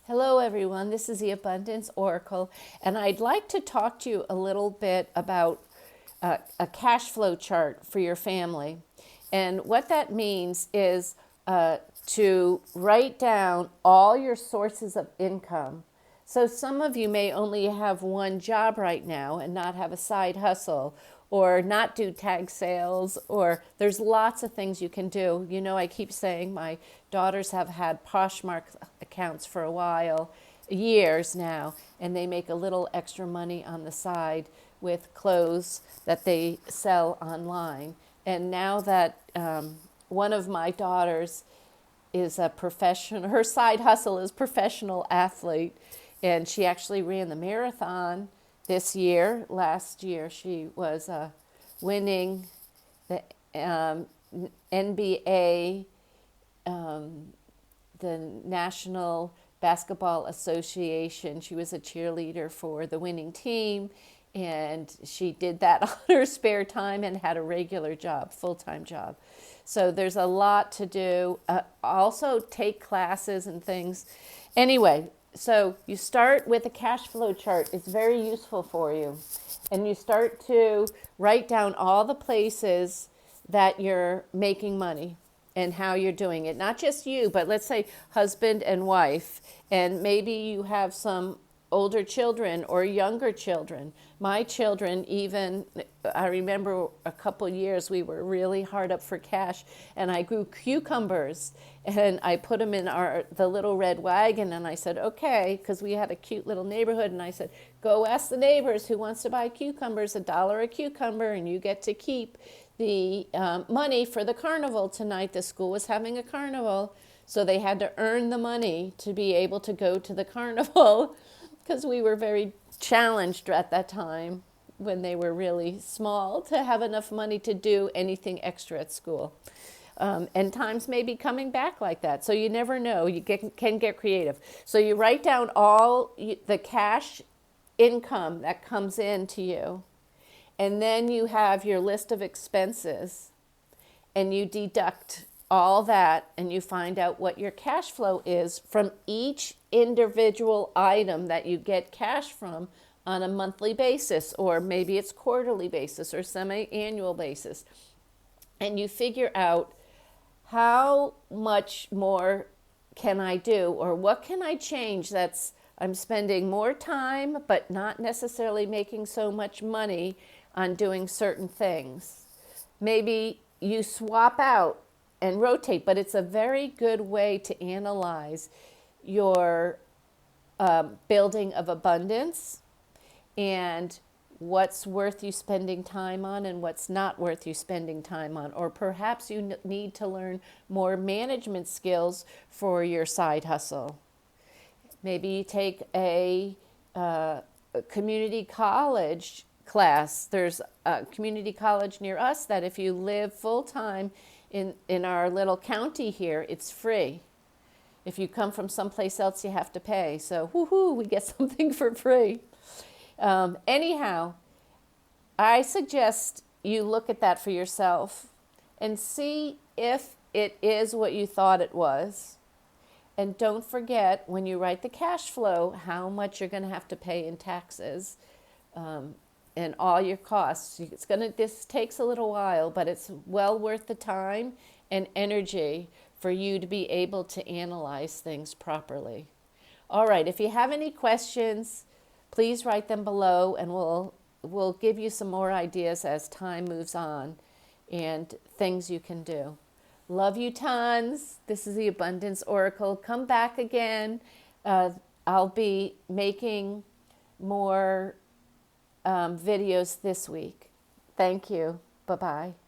Hello, everyone. This is the Abundance Oracle, and I'd like to talk to you a little bit about a cash flow chart for your family. And what that means is to write down all your sources of income. So some of you may only have one job right now and not have a side hustle or not do tag sales, or there's lots of things you can do. You know, I keep saying my daughters have had Poshmark accounts for a while, years now, and they make a little extra money on the side with clothes that they sell online. And now that one of my daughters is a professional, her side hustle is professional athlete, and she actually ran the marathon this year. Last year she was winning the NBA, the National Basketball Association. She was a cheerleader for the winning team, and she did that on her spare time and had a regular job, full-time job. So there's a lot to do. Also take classes and things. Anyway, so you start with a cash flow chart. It's very useful for you. And you start to write down all the places that you're making money and how you're doing it. Not just you, but let's say husband and wife. And maybe you have some older children or younger children. My children, even, I remember a couple years we were really hard up for cash, and I grew cucumbers and I put them in the little red wagon, and I said, okay, because we had a cute little neighborhood, and I said, go ask the neighbors who wants to buy cucumbers, $1 a cucumber, and you get to keep the money for the carnival tonight. The school was having a carnival, so they had to earn the money to be able to go to the carnival, because we were very challenged at that time when they were really small to have enough money to do anything extra at school. And times may be coming back like that. So you never know. You can get creative. So you write down all the cash income that comes in to you. And then you have your list of expenses. And you deduct all that, and you find out what your cash flow is from each individual item that you get cash from on a monthly basis, or maybe it's quarterly basis or semi-annual basis. And you figure out how much more can I do, or what can I change that's I'm spending more time but not necessarily making so much money on doing certain things. Maybe you swap out and rotate, but it's a very good way to analyze your building of abundance and what's worth you spending time on and what's not worth you spending time on. Or perhaps you need to learn more management skills for your side hustle. Maybe you take a community college class. There's a community college near us that if you live full-time in our little county here, it's free. If you come from someplace else, you have to pay. So, woohoo, we get something for free. Anyhow, I suggest you look at that for yourself and see if it is what you thought it was. And don't forget, when you write the cash flow, how much you're going to have to pay in taxes. And all your costs. This takes a little while, but it's well worth the time and energy for you to be able to analyze things properly. All right, if you have any questions, please write them below, and we'll give you some more ideas as time moves on and things you can do. Love you tons. This is the Abundance Oracle. Come back again. I'll be making more videos this week. Thank you. Bye-bye.